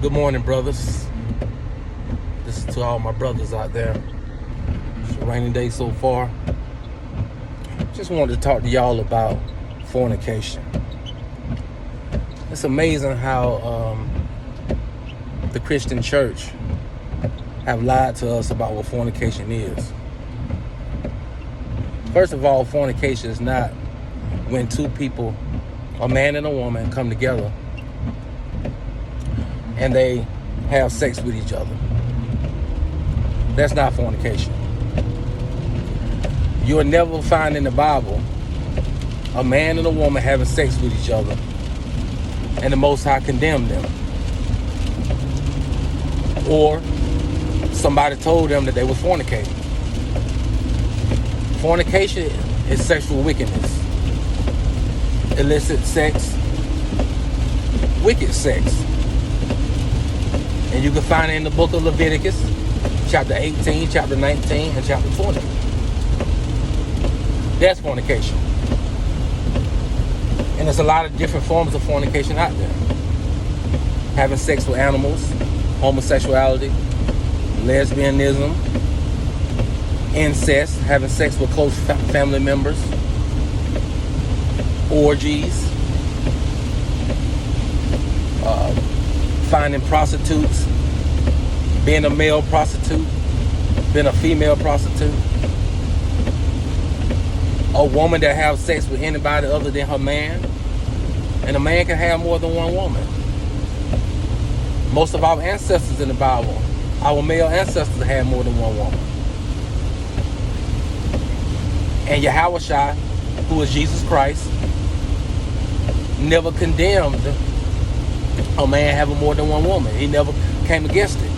Good morning, brothers. This is to all my brothers out there. It's a rainy day so far. Just wanted to talk to y'all about fornication. It's amazing how the Christian church have lied to us about what fornication is. First of all, fornication is not when two people, a man and a woman, come together and they have sex with each other. That's not fornication. You will never find in the Bible a man and a woman having sex with each other and the Most High condemned them. Or somebody told them that they were fornicating. Fornication is sexual wickedness. Illicit sex, wicked sex. And you can find it in the book of Leviticus, chapter 18, chapter 19, and chapter 20. That's fornication. And there's a lot of different forms of fornication out there. Having sex with animals, homosexuality, lesbianism, incest, having sex with close family members, orgies, finding prostitutes, being a male prostitute, being a female prostitute, a woman that has sex with anybody other than her man, and a man can have more than one woman. Most of our ancestors in the Bible, our male ancestors had more than one woman. And Yahushua, who is Jesus Christ, never condemned a man having more than one woman. He never came against it.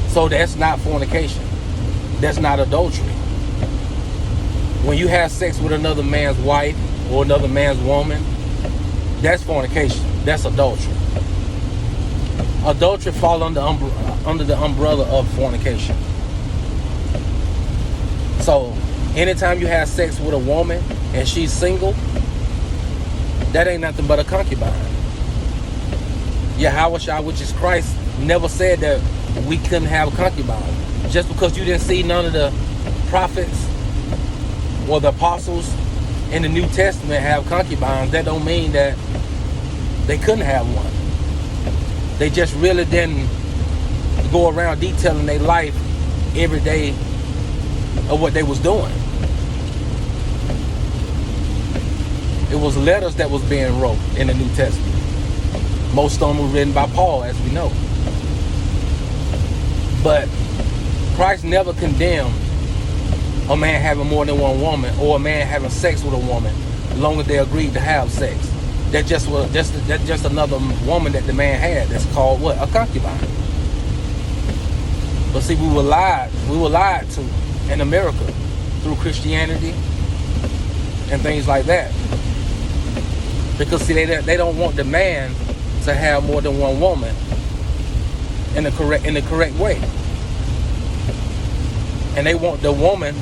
So that's not fornication. That's not adultery. When you have sex with another man's wife or another man's woman, that's fornication. That's adultery. Adultery falls under the umbrella of fornication. So anytime you have sex with a woman and she's single, that ain't nothing but a concubine. Yahushua, which is Christ, never said that we couldn't have a concubine. Just because you didn't see none of the prophets or the apostles in the New Testament have concubines, that don't mean that they couldn't have one. They just really didn't go around detailing their life every day of what they was doing. It was letters that was being wrote in the New Testament. Most of them were written by Paul, as we know. But Christ never condemned a man having more than one woman or a man having sex with a woman as long as they agreed to have sex. That's just another woman that the man had. That's called what? A concubine. But see, we were lied to in America through Christianity and things like that. Because see, they don't want the man to have more than one woman in the correct way. And they want the woman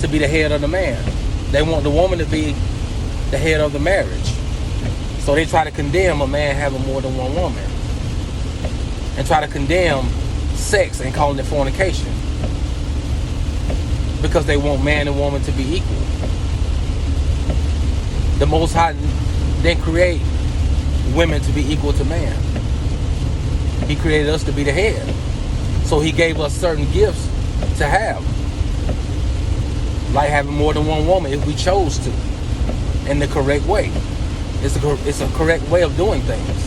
to be the head of the man. They want the woman to be the head of the marriage. So they try to condemn a man having more than one woman. And try to condemn sex and calling it fornication. Because they want man and woman to be equal. The Most High didn't create women to be equal to man. He created us to be the head. So he gave us certain gifts to have. Like having more than one woman if we chose to. In the correct way. It's a correct way of doing things.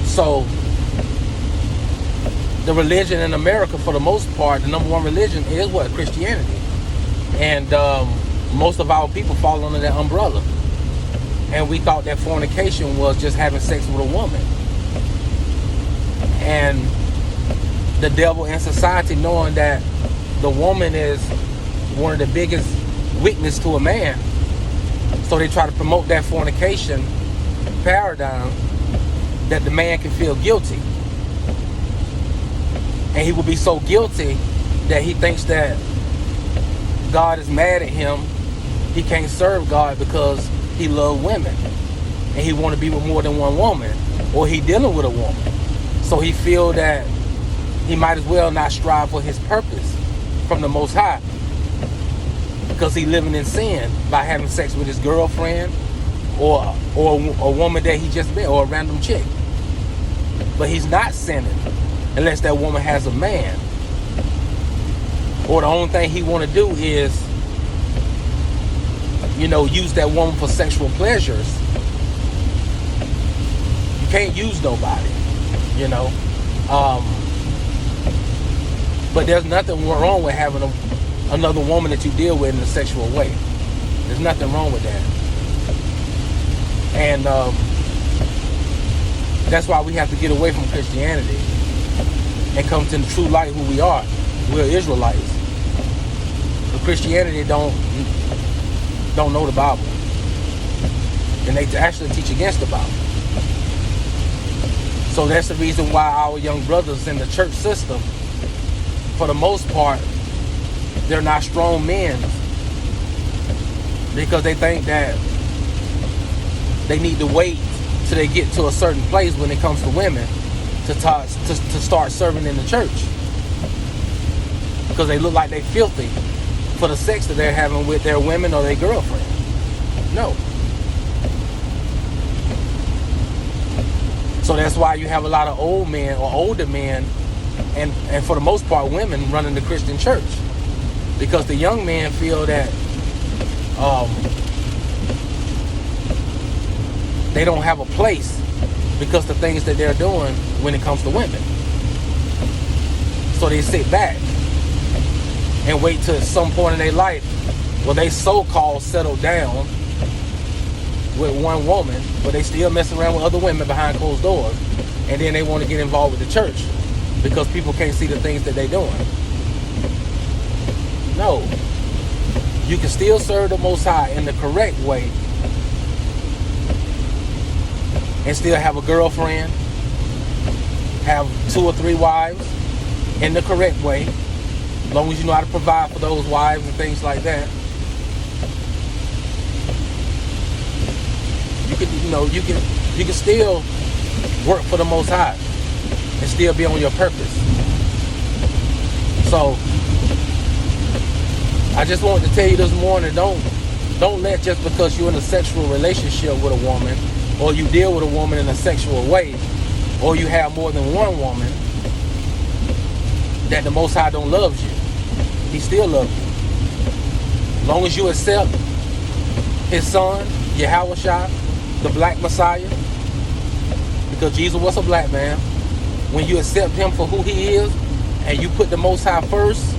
So the religion in America, for the most part, the number one religion is what? Christianity. And most of our people fall under that umbrella. And we thought that fornication was just having sex with a woman. And the devil in society, knowing that the woman is one of the biggest weakness to a man, so they try to promote that fornication paradigm that the man can feel guilty. And he will be so guilty that he thinks that God is mad at him. He can't serve God because he loves women and he want to be with more than one woman. or he dealing with a woman. So he feel that he might as well not strive for his purpose from the Most High, because he living in sin by having sex with his girlfriend or a woman that he just met, or a random chick. But he's not sinning unless that woman has a man, or the only thing he want to do is, use that woman for sexual pleasures. You can't use nobody, but there's nothing wrong with having another woman that you deal with in a sexual way. There's nothing wrong with that. And that's why we have to get away from Christianity and come to the true light who we are. We're Israelites. But Christianity don't know the Bible. And they actually teach against the Bible. So that's the reason why our young brothers in the church system, for the most part, they're not strong men, because they think that they need to wait till they get to a certain place when it comes to women to start serving in the church, because they look like they filthy for the sex that they're having with their women or their girlfriend. No. So that's why you have a lot of old men or older men, and for the most part women, running the Christian church, because the young men feel that they don't have a place because the things that they're doing when it comes to women. So they sit back and wait till some point in their life where they so-called settle down with one woman, but they still messing around with other women behind closed doors, and then they want to get involved with the church because people can't see the things that they're doing. No. You can still serve the Most High in the correct way and still have a girlfriend, have 2 or 3 wives in the correct way, as long as you know how to provide for those wives and things like that. You can still work for the Most High and still be on your purpose. So I just wanted to tell you this morning, don't let, just because you're in a sexual relationship with a woman, or you deal with a woman in a sexual way, or you have more than one woman, that the Most High don't love you. He still loves you. As long as you accept his son, Yahushua, the black Messiah, because Jesus was a black man. When you accept him for who he is, and you put the Most High first,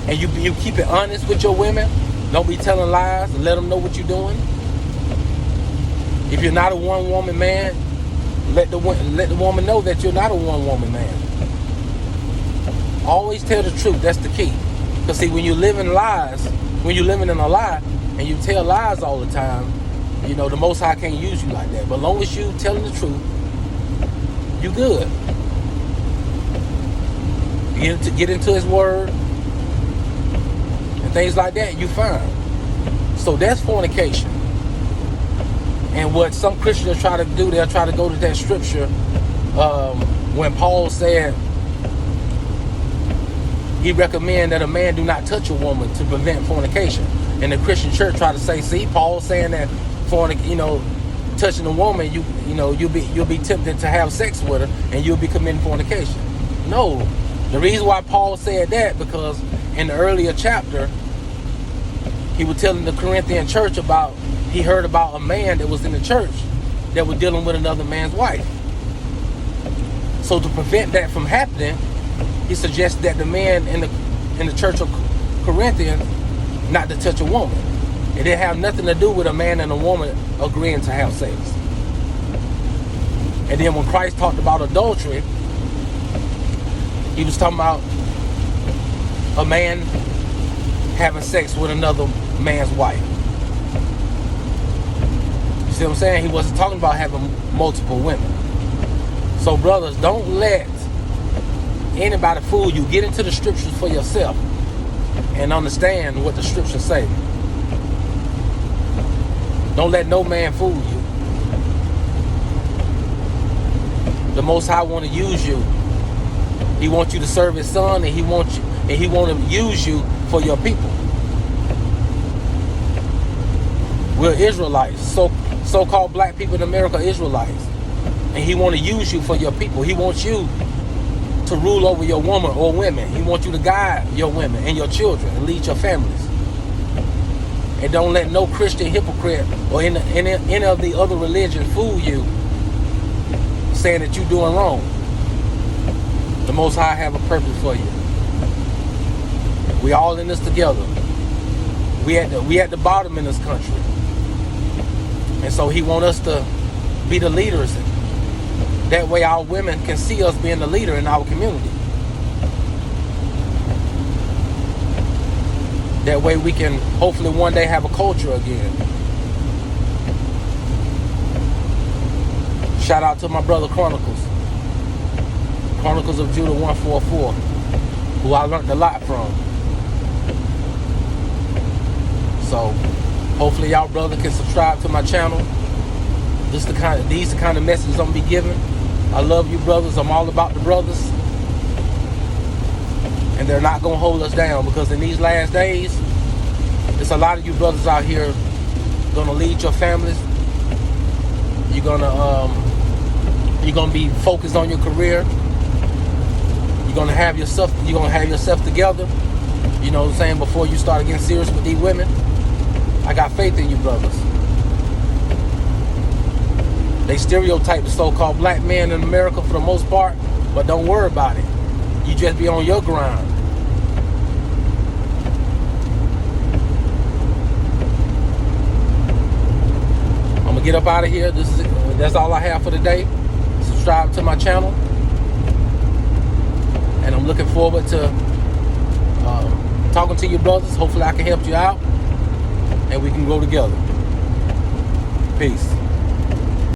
and you keep it honest with your women, don't be telling lies, and let them know what you're doing. If you're not a one-woman man, let the woman know that you're not a one-woman man. Always tell the truth. That's the key. Because see, when you're living in a lie, and you tell lies all the time, the Most High can't use you like that. But as long as you telling the truth, you good. Get into his word and things like that, you fine. So that's fornication. And what some Christians try to do, they'll try to go to that scripture when Paul said he recommend that a man do not touch a woman to prevent fornication. And the Christian church try to say, see, Paul's saying that touching a woman, you'll be tempted to have sex with her, and you'll be committing fornication. No, the reason why Paul said that, because in the earlier chapter, he was telling the Corinthian church he heard about a man that was in the church that was dealing with another man's wife. So to prevent that from happening, he suggested that the man in the church of Corinthians not to touch a woman. It didn't have nothing to do with a man and a woman agreeing to have sex. And then when Christ talked about adultery, he was talking about a man having sex with another man's wife. You see what I'm saying? He wasn't talking about having multiple women. So brothers, don't let anybody fool you. Get into the scriptures for yourself and understand what the scriptures say. Don't let no man fool you. The Most High want to use you. He wants you to serve His Son, and He want to use you for your people. We're Israelites, so-called black people in America, Israelites, and He want to use you for your people. He wants you to rule over your woman or women. He wants you to guide your women and your children and lead your families. And don't let no Christian hypocrite or any of the other religion fool you, saying that you're doing wrong. The Most High have a purpose for you. We all in this together. We at the bottom in this country, and so He want us to be the leaders. That way, our women can see us being the leader in our community. That way, we can hopefully one day have a culture again. Shout out to my brother Chronicles of Judah 144, who I learned a lot from. So hopefully y'all brother can subscribe to my channel. These the kind of messages I'm gonna be giving. I love you brothers. I'm all about the brothers, and they're not gonna hold us down, because in these last days, there's a lot of you brothers out here gonna lead your families. You're gonna be focused on your career. You're gonna have yourself together. You know what I'm saying? Before you start getting serious with these women. I got faith in you brothers. They stereotype the so-called black man in America for the most part, but don't worry about it. You just be on your grind. I'm gonna get up out of here. That's all I have for today. Subscribe to my channel, and I'm looking forward to talking to you brothers. Hopefully I can help you out, and we can grow together. Peace.